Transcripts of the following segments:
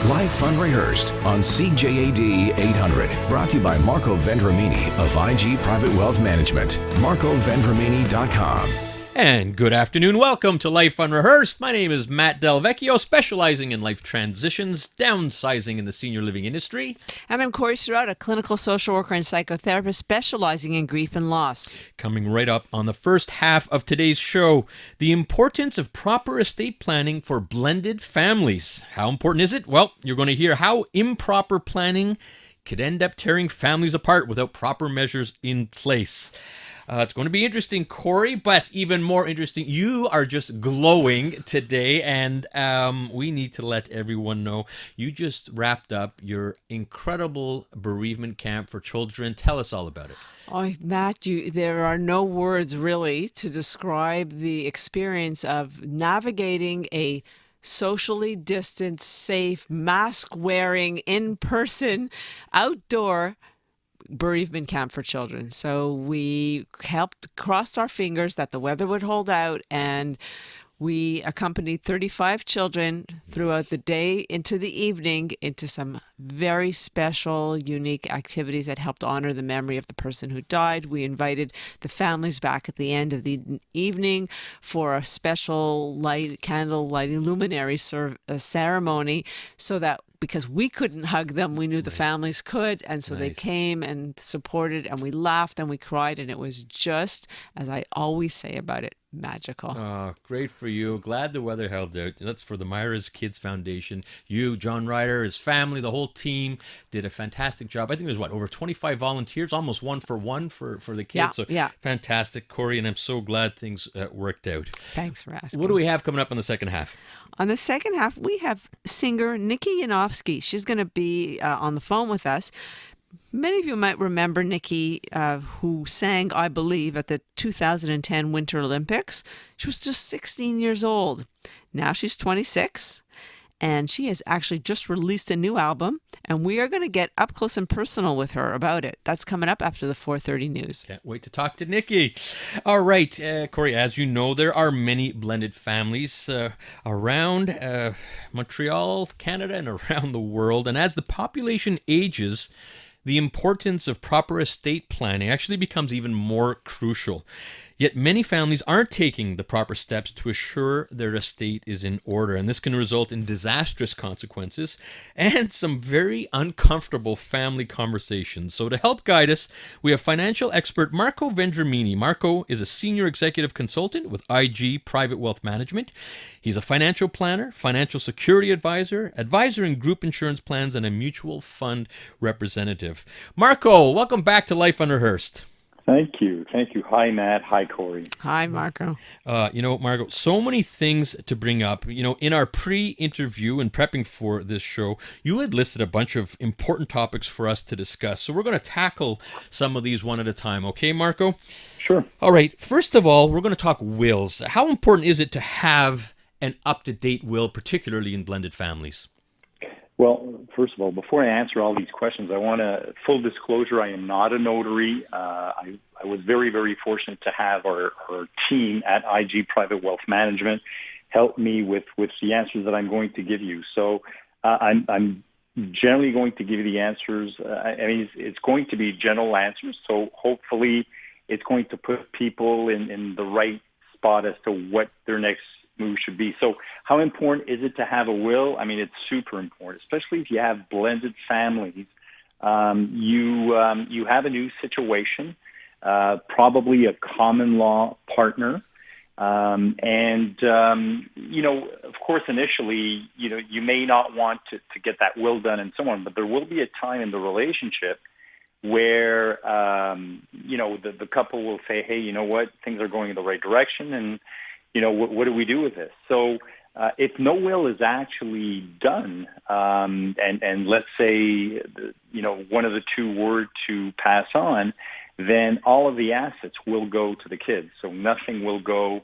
Live Unrehearsed on CJAD 800. Brought to you by Marco Vendramini of IG Private Wealth Management. MarcoVendramini.com. And good afternoon. Welcome to Life Unrehearsed. My name is Matt Del Vecchio, specializing in life transitions, downsizing in the senior living industry. And I'm Corey Surratt, a clinical social worker and psychotherapist specializing in grief and loss. Coming right up on the first half of today's show, the importance of proper estate planning for blended families. How important is it? Well, you're going to hear how improper planning could end up tearing families apart without proper measures in place. It's going to be interesting, Corey, but even more interesting, you are just glowing today, and we need to let everyone know you just wrapped up your incredible bereavement camp for children. Tell us all about it. Oh, Matt, there are no words really to describe the experience of navigating a socially distanced, safe, mask-wearing, in-person, outdoor bereavement camp for children. So we helped cross our fingers that the weather would hold out, and we accompanied 35 children throughout the day into the evening into some very special, unique activities that helped honor the memory of the person who died. We invited the families back at the end of the evening for a special candle lighting luminary ceremony, so that because we couldn't hug them, we knew the families could, and so they came and supported, and we laughed and we cried, and it was just, as I always say about it, magical. Oh, great for you. Glad the weather held out. That's for the Myra's Kids Foundation. You, John Ryder, his family, the whole team did a fantastic job. I think there's, over 25 volunteers, almost one for the kids. Yeah. Fantastic, Corey, and I'm so glad things worked out. Thanks for asking. What do we have coming up on the second half? On the second half, we have singer Nikki Yanofsky. She's going to be on the phone with us. Many of you might remember Nikki, who sang, I Believe, at the 2010 Winter Olympics. She was just 16 years old. Now she's 26, and she has actually just released a new album, and we are going to get up close and personal with her about it. That's coming up after the 4:30 news. Can't wait to talk to Nikki. All right, Corey, as you know, there are many blended families around Montreal, Canada, and around the world. And as the population ages, the importance of proper estate planning actually becomes even more crucial. Yet many families aren't taking the proper steps to assure their estate is in order, and this can result in disastrous consequences and some very uncomfortable family conversations. So to help guide us, we have financial expert Marco Vendramini. Marco is a senior executive consultant with IG Private Wealth Management. He's a financial planner, financial security advisor, advisor in group insurance plans, and a mutual fund representative. Marco, welcome back to Life Unrehearsed. Thank you. Hi, Matt. Hi, Corey. Hi, Marco. Marco, so many things to bring up. In our pre-interview and prepping for this show, you had listed a bunch of important topics for us to discuss. So we're going to tackle some of these one at a time. Okay, Marco? Sure. All right. First of all, we're going to talk wills. How important is it to have an up-to-date will, particularly in blended families? Well, first of all, before I answer all these questions, I want to, full disclosure, I am not a notary. I was very, very fortunate to have our team at IG Private Wealth Management help me with the answers that I'm going to give you. So I'm generally going to give you the answers. It's going to be general answers, so hopefully it's going to put people in the right spot as to what their next move should be. So how important is it to have a will? It's super important, especially if you have blended families. You have a new situation, probably a common law partner. Of course, initially, you may not want to get that will done and so on, but there will be a time in the relationship where, the couple will say, hey, you know what, things are going in the right direction, and what do we do with this? So if no will is actually done, and let's say, one of the two were to pass on, then all of the assets will go to the kids. So nothing will go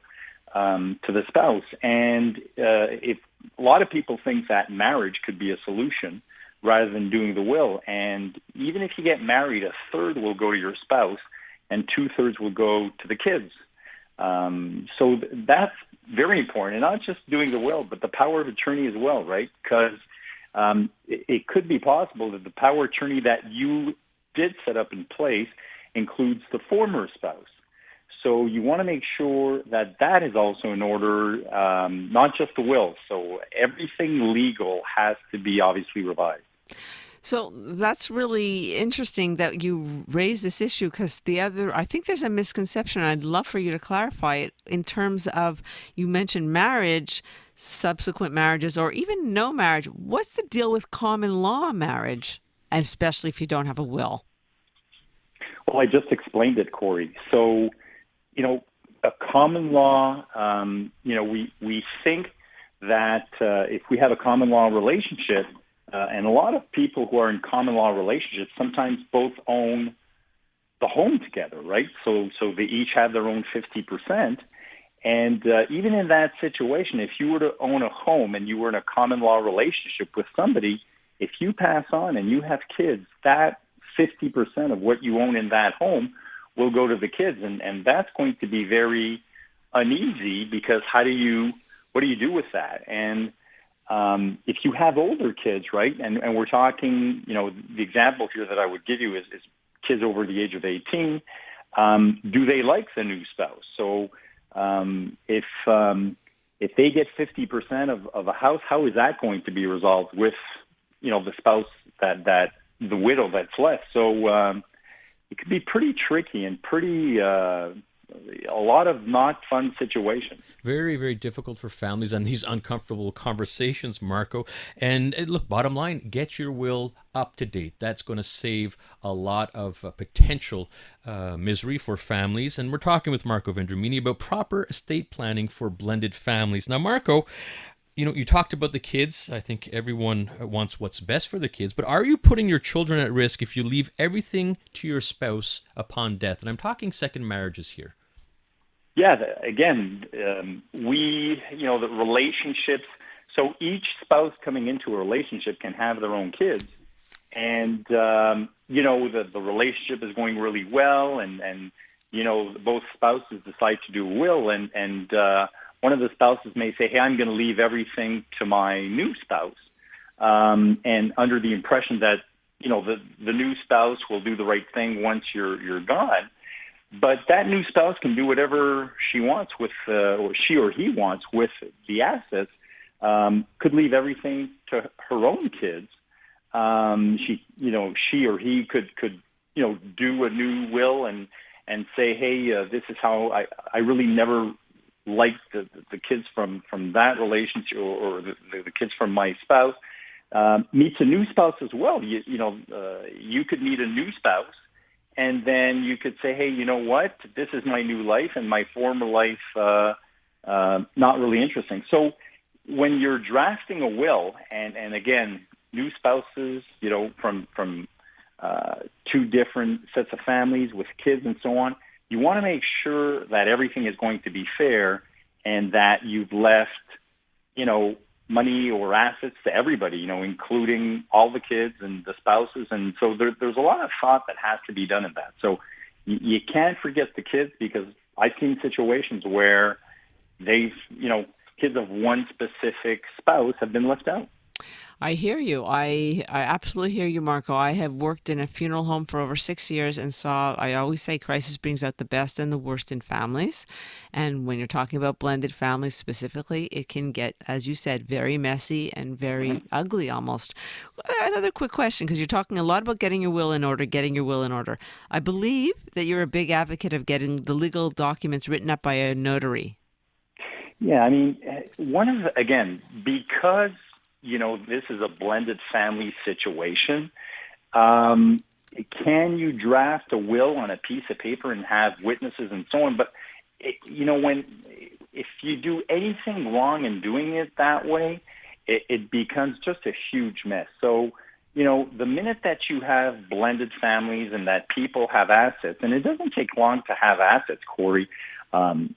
to the spouse. And if a lot of people think that marriage could be a solution rather than doing the will. And even if you get married, a third will go to your spouse and 2/3 will go to the kids. So that's very important, and not just doing the will, but the power of attorney as well, right? Because it could be possible that the power of attorney that you did set up in place includes the former spouse. So you want to make sure that that is also in order, not just the will. So everything legal has to be obviously revised. So that's really interesting that you raise this issue, because I think there's a misconception. I'd love for you to clarify it in terms of, you mentioned marriage, subsequent marriages, or even no marriage. What's the deal with common law marriage, especially if you don't have a will? Well, I just explained it, Corey. So, a common law, we think that if we have a common law relationship, and a lot of people who are in common law relationships sometimes both own the home together, right? So they each have their own 50%. And even in that situation, if you were to own a home and you were in a common law relationship with somebody, if you pass on and you have kids, that 50% of what you own in that home will go to the kids. And that's going to be very uneasy, because what do you do with that? And if you have older kids, right, and we're talking, the example here that I would give you is kids over the age of 18, do they like the new spouse? So if they get 50% of a house, how is that going to be resolved with, the spouse that the widow that's left? So it could be pretty tricky and pretty a lot of not fun situations. Very, very difficult for families and these uncomfortable conversations, Marco. And look, bottom line, get your will up to date. That's going to save a lot of potential misery for families. And we're talking with Marco Vendramini about proper estate planning for blended families. Now, Marco, you talked about the kids. I think everyone wants what's best for the kids, but are you putting your children at risk if you leave everything to your spouse upon death? And I'm talking second marriages here. Yeah, again, the relationships, so each spouse coming into a relationship can have their own kids. And, the relationship is going really well, and both spouses decide to do a will, and one of the spouses may say, hey, I'm going to leave everything to my new spouse, and under the impression that, the new spouse will do the right thing once you're gone. But that new spouse can do whatever she wants with, or she or he wants with the assets, could leave everything to her own kids. She or he could do a new will and say, hey, this is how I really never liked the kids from that relationship, or the kids from my spouse. Meets a new spouse as well. You could meet a new spouse, and then you could say, hey, you know what? This is my new life, and my former life not really interesting. So when you're drafting a will, and again, new spouses, from two different sets of families with kids and so on, you want to make sure that everything is going to be fair, and that you've left, money or assets to everybody, including all the kids and the spouses. And so there's a lot of thought that has to be done in that. So you can't forget the kids, because I've seen situations where kids of one specific spouse have been left out. I hear you. I absolutely hear you, Marco. I have worked in a funeral home for over 6 years and I always say crisis brings out the best and the worst in families. And when you're talking about blended families specifically, it can get, as you said, very messy and very ugly almost. Another quick question, because you're talking a lot about getting your will in order. I believe that you're a big advocate of getting the legal documents written up by a notary. Yeah, I mean, because this is a blended family situation. Can you draft a will on a piece of paper and have witnesses and so on? But if you do anything wrong in doing it that way, it becomes just a huge mess. So, the minute that you have blended families and that people have assets, and it doesn't take long to have assets, Corey. There's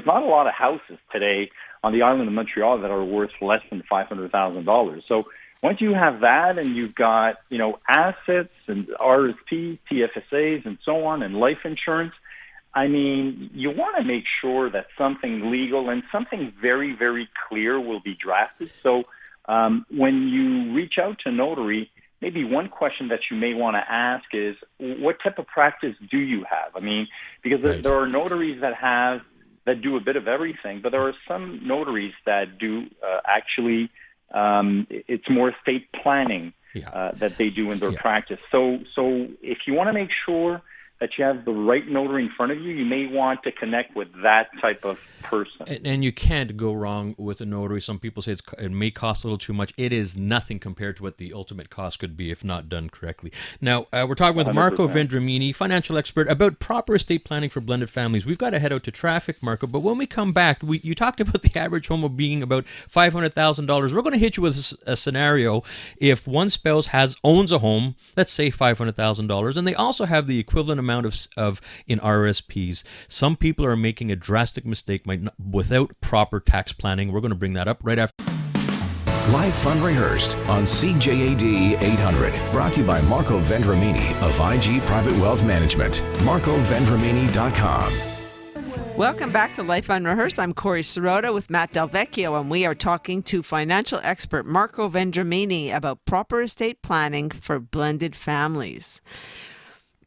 not a lot of houses today on the island of Montreal that are worth less than $500,000. So once you have that, and you've got, assets and RSPs, TFSAs, and so on, and life insurance, you want to make sure that something legal and something very, very clear will be drafted. So When you reach out to notary, maybe one question that you may want to ask is, what type of practice do you have? I mean, because there are notaries that do a bit of everything, but there are some notaries that do actually, it's more estate planning that they do in their practice. So if you want to make sure that you have the right notary in front of you, you may want to connect with that type of person. And you can't go wrong with a notary. Some people say it may cost a little too much. It is nothing compared to what the ultimate cost could be if not done correctly. Now, we're talking with 100%. Marco Vendramini, financial expert, about proper estate planning for blended families. We've got to head out to traffic, Marco, but when we come back, you talked about the average home of being about $500,000. We're going to hit you with a scenario if one spouse owns a home, let's say $500,000, and they also have the equivalent amount of in RSPs. Some people are making a drastic mistake without proper tax planning. We're going to bring that up right after. Live Fund Rehearsed on CJAD 800. Brought to you by Marco Vendramini of IG Private Wealth Management. MarcoVendramini.com. Welcome back to Life Unrehearsed. I'm Corey Sirota with Matt Delvecchio, and we are talking to financial expert Marco Vendramini about proper estate planning for blended families.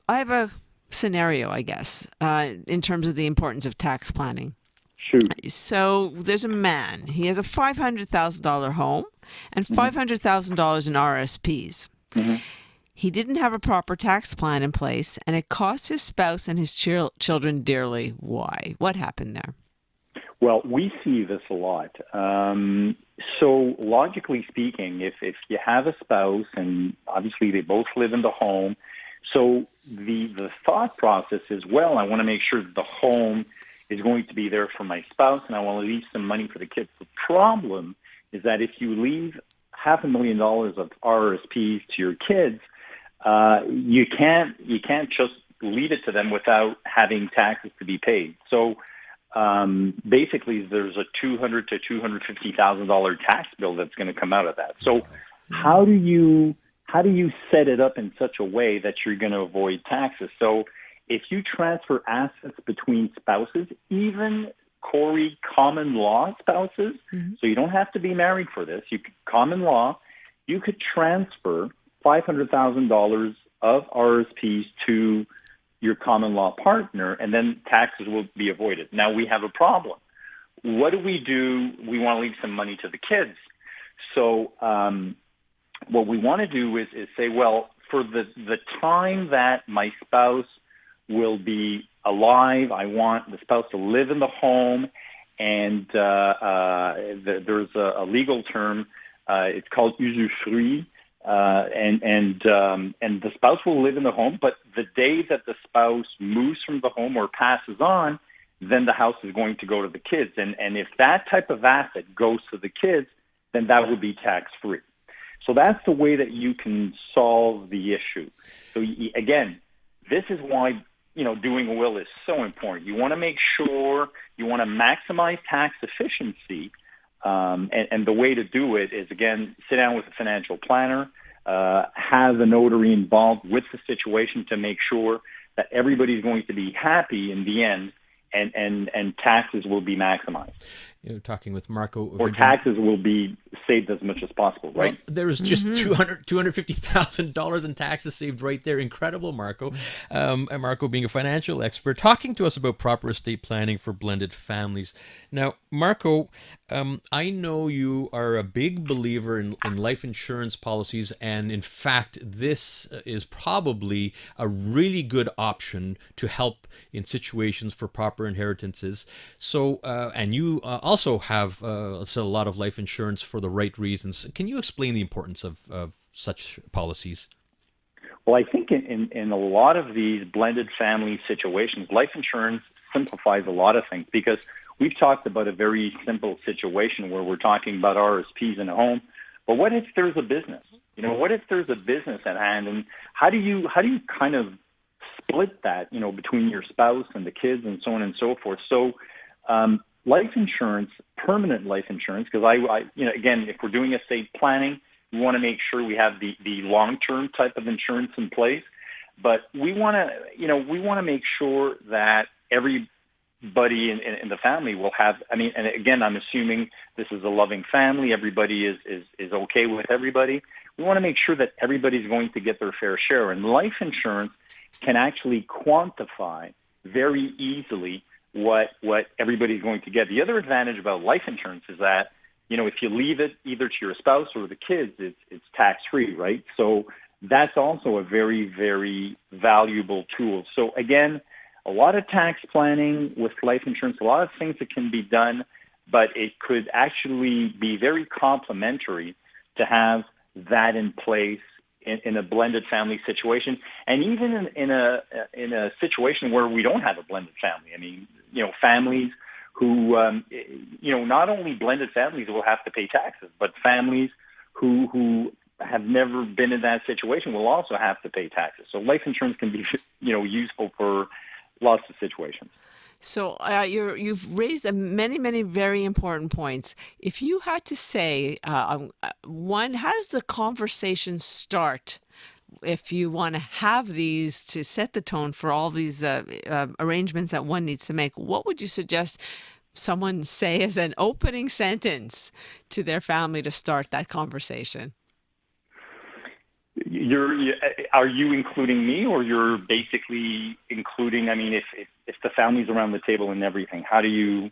I have a scenario, I guess, in terms of the importance of tax planning. Shoot. So there's a man. He has a $500,000 home and $500,000 in RSPs. Mm-hmm. He didn't have a proper tax plan in place, and it cost his spouse and his children dearly. Why? What happened there? Well, we see this a lot. So logically speaking, if you have a spouse and obviously they both live in the home, so the thought process is, well, I want to make sure that the home is going to be there for my spouse, and I want to leave some money for the kids. The problem is that if you leave $500,000 of RSPs to your kids, you can't just leave it to them without having taxes to be paid. So basically, there's a $200,000 to $250,000 tax bill that's going to come out of that. So how do you set it up in such a way that you're going to avoid taxes? So if you transfer assets between spouses, even, Corey, common law spouses, so you don't have to be married for this, common law, you could transfer $500,000 of RSPs to your common law partner, and then taxes will be avoided. Now, we have a problem. What do? We want to leave some money to the kids. So what we want to do is say, well, for the time that my spouse will be alive, I want the spouse to live in the home, and there's a legal term. It's called usufruit, and the spouse will live in the home. But the day that the spouse moves from the home or passes on, then the house is going to go to the kids. And if that type of asset goes to the kids, then that would be tax-free. So that's the way that you can solve the issue. So again, this is why doing a will is so important. You want to make sure you want to maximize tax efficiency, and the way to do it is, again, sit down with a financial planner, have a notary involved with the situation to make sure that everybody's going to be happy in the end, and taxes will be maximized. You're talking with Marco. Or taxes will be saved as much as possible, right? Well, there's just $250,000 in taxes saved right there. Incredible, Marco. And Marco being a financial expert, talking to us about proper estate planning for blended families. Now, Marco, I know you are a big believer in life insurance policies, and in fact, this is probably a really good option to help in situations for proper inheritances. So, and you also have a lot of life insurance for the right reasons. Can you explain the importance of such policies? Well, I think in a lot of these blended family situations, life insurance simplifies a lot of things, because we've talked about a very simple situation where we're talking about RSPs in a home. But what if there's a business? What if there's a business at hand, and how do you kind of split that, between your spouse and the kids and so on and so forth? So, life insurance, permanent life insurance, because again, if we're doing estate planning, we want to make sure we have the long-term type of insurance in place. But we want to make sure that every in the family will have, I mean, and again, I'm assuming this is a loving family. Everybody is okay with everybody. We want to make sure that everybody's going to get their fair share. And life insurance can actually quantify very easily what everybody's going to get. The other advantage about life insurance is that, if you leave it either to your spouse or the kids, it's tax-free, right? So that's also a very, very valuable tool. So again, a lot of tax planning with life insurance, a lot of things that can be done, but it could actually be very complementary to have that in place in a blended family situation, and even in a situation where we don't have a blended family. I mean, families who, not only blended families will have to pay taxes, but families who have never been in that situation will also have to pay taxes. So life insurance can be, useful for lots of situations. So you've raised many, many very important points. If you had to say one, how does the conversation start if you want to have these to set the tone for all these arrangements that one needs to make? What would you suggest someone say as an opening sentence to their family to start that conversation? Are you including me, or you're basically including? I mean, if the family's around the table and everything, how do you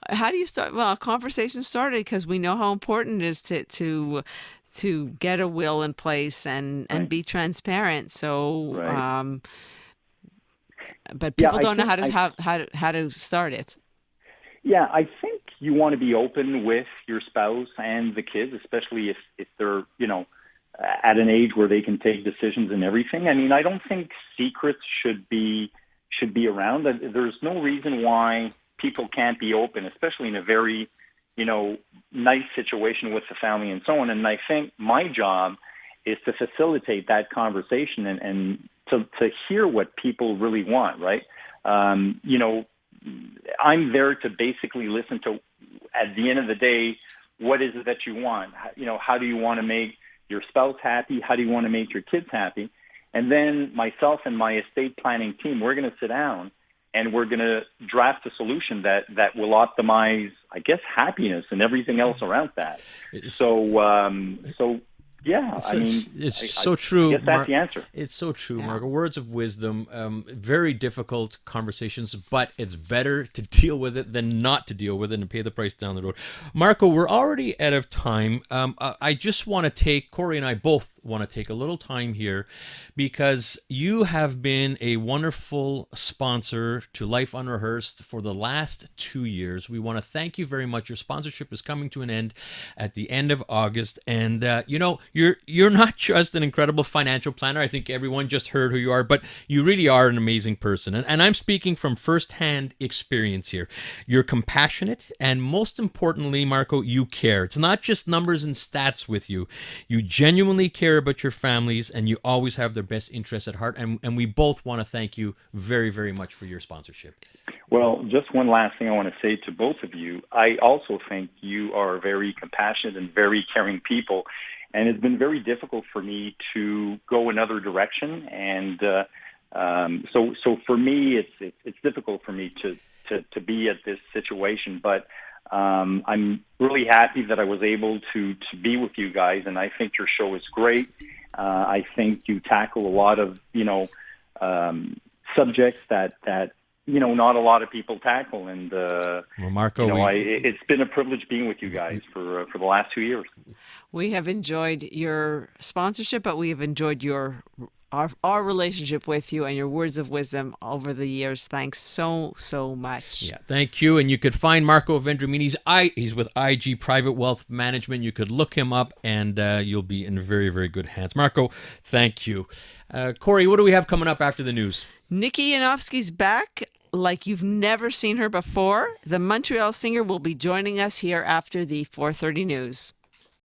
How do you start? Well, a conversation started because we know how important it is to get a will in place and Right. be transparent. So, Right. but Yeah, people I don't know think how to start it. Yeah, I think you want to be open with your spouse and the kids, especially if they're, at an age where they can take decisions and everything. I mean, I don't think secrets should be around. There's no reason why people can't be open, especially in a very, nice situation with the family and so on. And I think my job is to facilitate that conversation and to hear what people really want, right? I'm there to basically listen to, at the end of the day, what is it that you want? How do you want to make your spouse happy? How do you want to make your kids happy? And then myself and my estate planning team, we're going to sit down and we're going to draft a solution that will optimize, I guess, happiness and everything else around that. Yeah, it's so true. I guess that's the answer. It's so true, Yeah. Marco. Words of wisdom, very difficult conversations, but it's better to deal with it than not to deal with it and pay the price down the road. Marco, we're already out of time. I just want to take, Corey and I both want to take a little time here because you have been a wonderful sponsor to Life Unrehearsed for the last 2 years. We want to thank you very much. Your sponsorship is coming to an end at the end of August, and you're not just an incredible financial planner. I think everyone just heard who you are, but you really are an amazing person. And I'm speaking from firsthand experience here. You're compassionate, and most importantly, Marco, you care. It's not just numbers and stats with you. You genuinely care about your families, and you always have their best interests at heart. And we both want to thank you very, very much for your sponsorship. Well, just one last thing I want to say to both of you. I also think you are very compassionate and very caring people. And it's been very difficult for me to go another direction, and so for me, it's difficult for me to be at this situation. But I'm really happy that I was able to be with you guys, and I think your show is great. I think you tackle a lot of subjects that not a lot of people tackle, and Well, Marco, Mm-hmm. it's been a privilege being with you guys for the last 2 years. We have enjoyed your sponsorship, but we have enjoyed our relationship with you and your words of wisdom over the years. Thanks so much. Yeah, thank you. And you could find Marco Vendramini. He's with IG Private Wealth Management. You could look him up, and you'll be in very, very good hands. Marco, thank you. Corey, what do we have coming up after the news? Nikki Yanofsky's back like you've never seen her before. The Montreal singer will be joining us here after the 4:30 news.